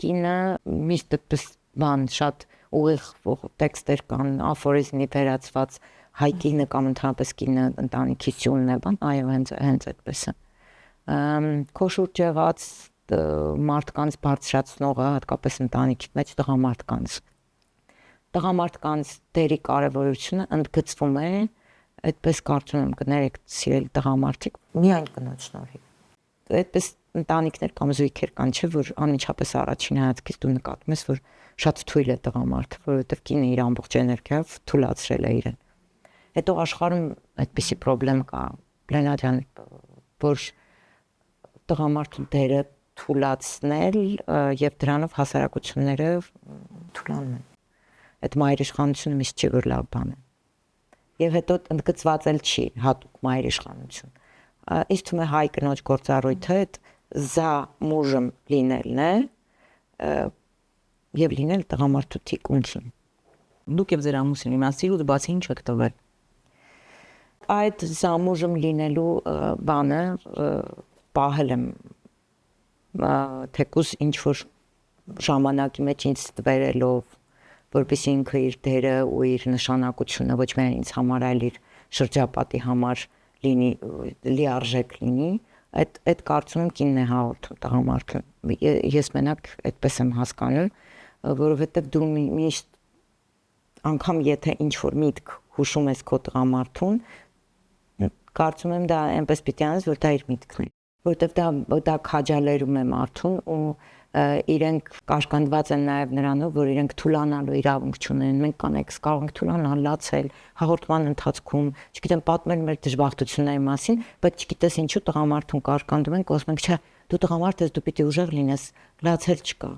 Կինը միշտ այդպես բան շատ ուղիղ տեքստեր կան, աֆորիզմի վերածված հայ կինը կամ ընդհանրապես կինը ընտանիքի սյունն է, բան, այո, հենց այդպես է։ Քո շուրջ եղած մարդկանց բարձրացնողը, հատկապես ընտանիքի մեջ տղամարդկանց դերի կարևորությունը ընդգծվում է, այդպես կարծում եմ կներեք սիրելի տղամարդիկ, միայն կնոջ շնորհիվ։ Այդպես ընտանիքներ կամ զույգեր կան, չէ, որ անմիջապես առաջին հայացքից դու նկատում ես, որ շատ թույլ է տղամարդը, որովհետև կինը իր ամբողջ էներգիայով թուլացրել է իրեն։ Հետո աշխարհում այդպիսի խնդրեմ կա, Լենա ջան, որ տղամարդու դերը թուլացնել եւ դրանով հասարակությունները թուլանում են։ Այդ մայրիշխանությունը միշտ չի որ լավ բան է։ Եվ հետո ընդգծված էլ չի հատուկ մայրիշխանություն։ Ինձ թվում է հայ կնոջ գործառույթը այդ զա մուժմ լինելն է եւ լինել տղամարդու թիկունքին։ Դուք եւ ձեր ամուսինը իմաստիր ու բացի ինչ եք տվել։ Այդ զամուժմ լինելու բանը պահել եմ թեկուզ ինչ որ ժամանակի մեջ ինձ տվերելով, որպեսզի ինքը իր դերը ու իր նշանակությունը ոչ միայն ինձ համար, այլ իր շրջապատի համար լինի, լիարժեք լինի, այդ կարծում եմ կինն է հաղորդում տղամարդուն։ Ես մենակ այդպես եմ հասկանում, որովհետև դու միշտ անգամ եթե ինչ որ միտք հուշում ես քո տղամարդուն, կարծում եմ դա այնպես պիտի անես, որ դա իր միտքն է, որովհետև դա քաջալերում է մարդուն ու իրենք կաշկանդված են նաև նրանով, որ իրենք թուլանալու իրավունք չունեն, մենք կանեքս կարող ենք թուլանալ, լացել, հաղորդման ընթացքում, չգիտեմ, պատմել մեր դժբախտությունների մասին, բայց չգիտես ինչու տղամարդուն կաշկանդում են, ասում ենք, չէ, դու տղամարդ ես, դու պիտի ուժեղ լինես, լացել չկա։